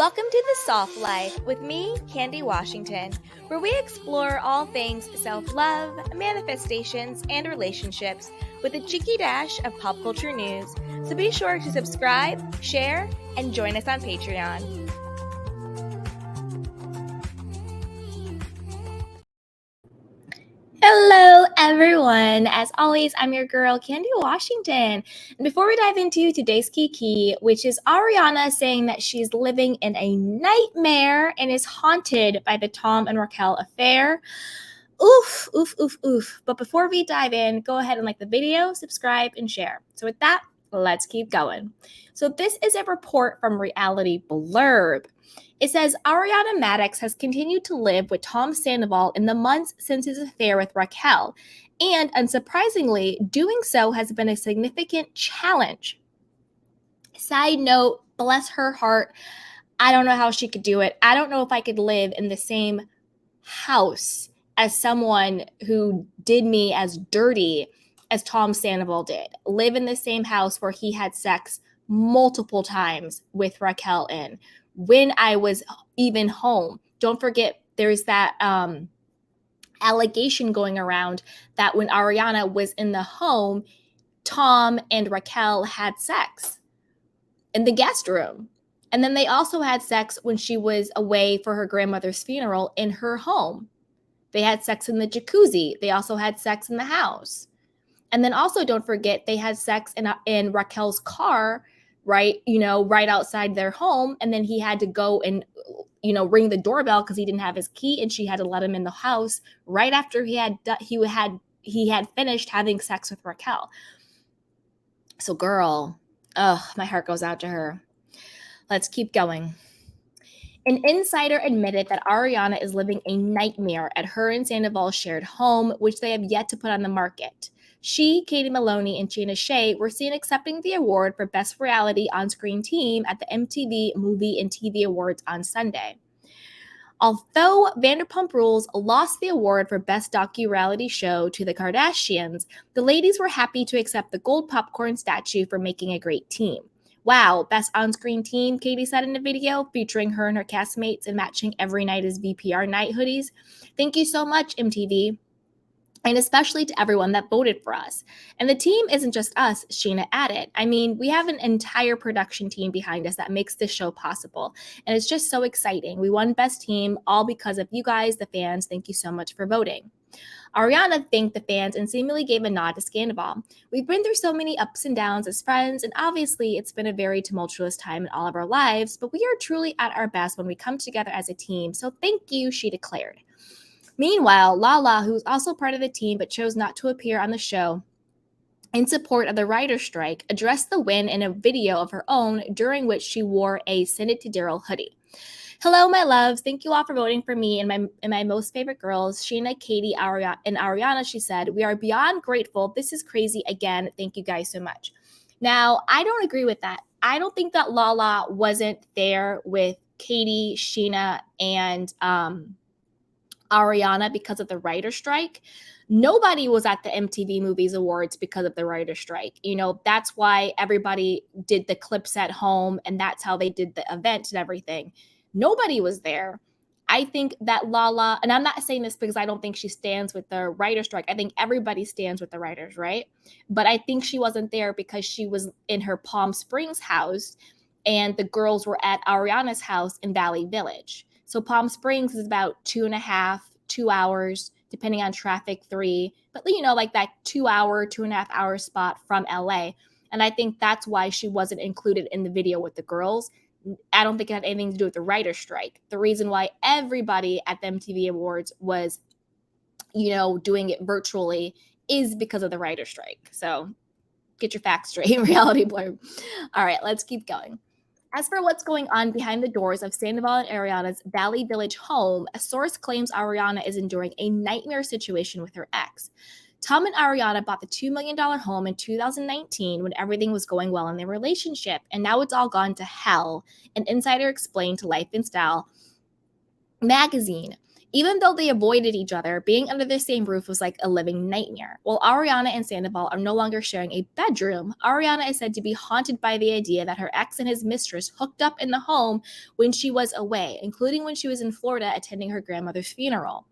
Welcome to The Soft Life with me, Candy Washington, where we explore all things self-love, manifestations, and relationships with a cheeky dash of pop culture news. So be sure to subscribe, share, and join us on Patreon. Hello, everyone. As always, I'm your girl, Candy Washington. And before we dive into today's key, which is Ariana saying that she's living in a nightmare and is haunted by the Tom and Raquel affair. Oof, oof, oof, oof. But before we dive in, go ahead and like the video, subscribe, and share. So with that, let's keep going. So this is a report from Reality Blurb. It says Ariana Madix has continued to live with Tom Sandoval in the months since his affair with Raquel, and unsurprisingly, doing so has been a significant challenge. Side note, bless her heart, I don't know how she could do it. I don't know if I could live in the same house as someone who did me as dirty as Tom Sandoval did. Live in the same house where he had sex multiple times with Raquel in. When I was even home, don't forget there's that allegation going around that when Ariana was in the home, Tom and Raquel had sex in the guest room. And then they also had sex when she was away for her grandmother's funeral in her home. They had sex in the jacuzzi. They also had sex in the house. And then also don't forget they had sex in Raquel's car, right outside their home. And then he had to go and, ring the doorbell because he didn't have his key, and she had to let him in the house right after he had finished having sex with Raquel. So girl, my heart goes out to her. Let's keep going. An insider admitted that Ariana is living a nightmare at her and Sandoval's shared home, which they have yet to put on the market. She, Katie Maloney, and Sheena Shea were seen accepting the award for Best Reality On-Screen Team at the MTV Movie and TV Awards on Sunday. Although Vanderpump Rules lost the award for Best Docu-Reality Show to the Kardashians, the ladies were happy to accept the gold popcorn statue for making a great team. Wow, best on-screen team, Katie said in a video featuring her and her castmates and matching Every Night is VPR night hoodies. Thank you so much, MTV. And especially to everyone that voted for us. And the team isn't just us, Sheena added. I mean, we have an entire production team behind us that makes this show possible. And it's just so exciting. We won Best Team all because of you guys, the fans. Thank you so much for voting. Ariana thanked the fans and seemingly gave a nod to Sandoval. We've been through so many ups and downs as friends, and obviously it's been a very tumultuous time in all of our lives, but we are truly at our best when we come together as a team. So thank you, she declared. Meanwhile, Lala, who's also part of the team but chose not to appear on the show in support of the writer's strike, addressed the win in a video of her own during which she wore a Send It to Daryl hoodie. Hello, my loves. Thank you all for voting for me and my most favorite girls, Sheena, Katie, and Ariana, she said. We are beyond grateful. This is crazy again. Thank you guys so much. Now, I don't agree with that. I don't think that Lala wasn't there with Katie, Sheena, and Ariana because of the writer's strike. Nobody was at the MTV Movies Awards because of the writer's strike. That's why everybody did the clips at home, and that's how they did the event and everything. Nobody was there. I think that Lala, and I'm not saying this because I don't think she stands with the writer's strike. I think everybody stands with the writers, right? But I think she wasn't there because she was in her Palm Springs house, and the girls were at Ariana's house in Valley Village. So Palm Springs is about 2 hours, depending on traffic, 3. But, like that 2.5 hour spot from LA. And I think that's why she wasn't included in the video with the girls. I don't think it had anything to do with the writer's strike. The reason why everybody at the MTV Awards was, doing it virtually is because of the writer's strike. So get your facts straight, Reality Blurb. All right, let's keep going. As for what's going on behind the doors of Sandoval and Ariana's Valley Village home, a source claims Ariana is enduring a nightmare situation with her ex. Tom and Ariana bought the $2 million home in 2019 when everything was going well in their relationship, and now it's all gone to hell, an insider explained to Life and Style magazine. Even though they avoided each other, being under the same roof was like a living nightmare. While Ariana and Sandoval are no longer sharing a bedroom, Ariana is said to be haunted by the idea that her ex and his mistress hooked up in the home when she was away, including when she was in Florida attending her grandmother's funeral.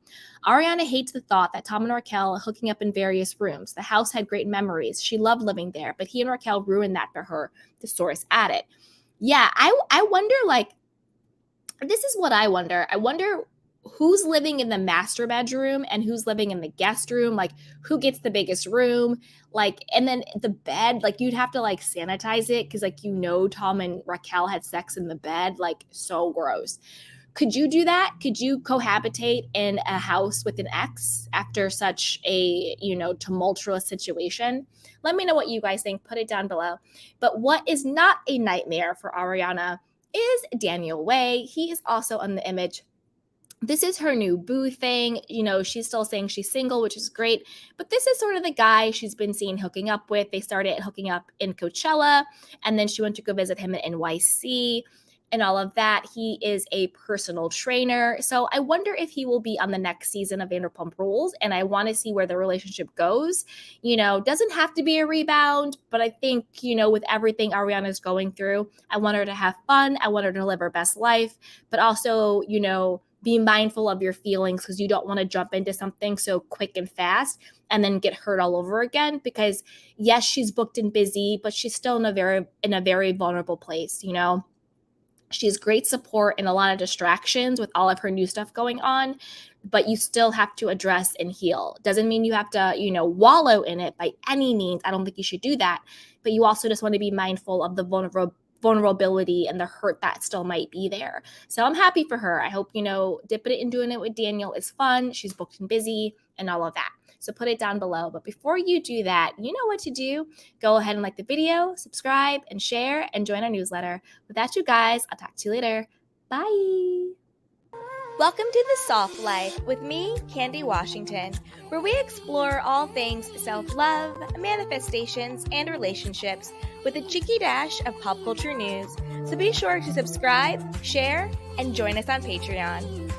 Ariana hates the thought that Tom and Raquel are hooking up in various rooms. The house had great memories. She loved living there, but he and Raquel ruined that for her, the source added. Yeah, I wonder, like, this is what I wonder. I wonder who's living in the master bedroom and who's living in the guest room, like who gets the biggest room, like, and then the bed, like you'd have to like sanitize it because like Tom and Raquel had sex in the bed, like so gross. Could you do that? Could you cohabitate in a house with an ex after such a, tumultuous situation? Let me know what you guys think. Put it down below. But what is not a nightmare for Ariana is Daniel Way. He is also on the image. This is her new boo thing. She's still saying she's single, which is great. But this is sort of the guy she's been seen hooking up with. They started hooking up in Coachella, and then she went to go visit him at NYC and all of that. He is a personal trainer. So I wonder if he will be on the next season of Vanderpump Rules, and I want to see where the relationship goes. Doesn't have to be a rebound, but I think, with everything Ariana's going through, I want her to have fun. I want her to live her best life, but also, be mindful of your feelings because you don't want to jump into something so quick and fast and then get hurt all over again. Because yes, she's booked and busy, but she's still in a very vulnerable place. She has great support and a lot of distractions with all of her new stuff going on, but you still have to address and heal. Doesn't mean you have to, wallow in it by any means. I don't think you should do that, but you also just want to be mindful of the vulnerability and the hurt that still might be there. So I'm happy for her. I hope, dipping it and doing it with Daniel is fun. She's booked and busy and all of that. So put it down below. But before you do that, you know what to do. Go ahead and like the video, subscribe, and share, and join our newsletter. With that, you guys, I'll talk to you later. Bye. Welcome to The Soft Life with me, Candy Washington, where we explore all things self-love, manifestations, and relationships with a cheeky dash of pop culture news. So be sure to subscribe, share, and join us on Patreon.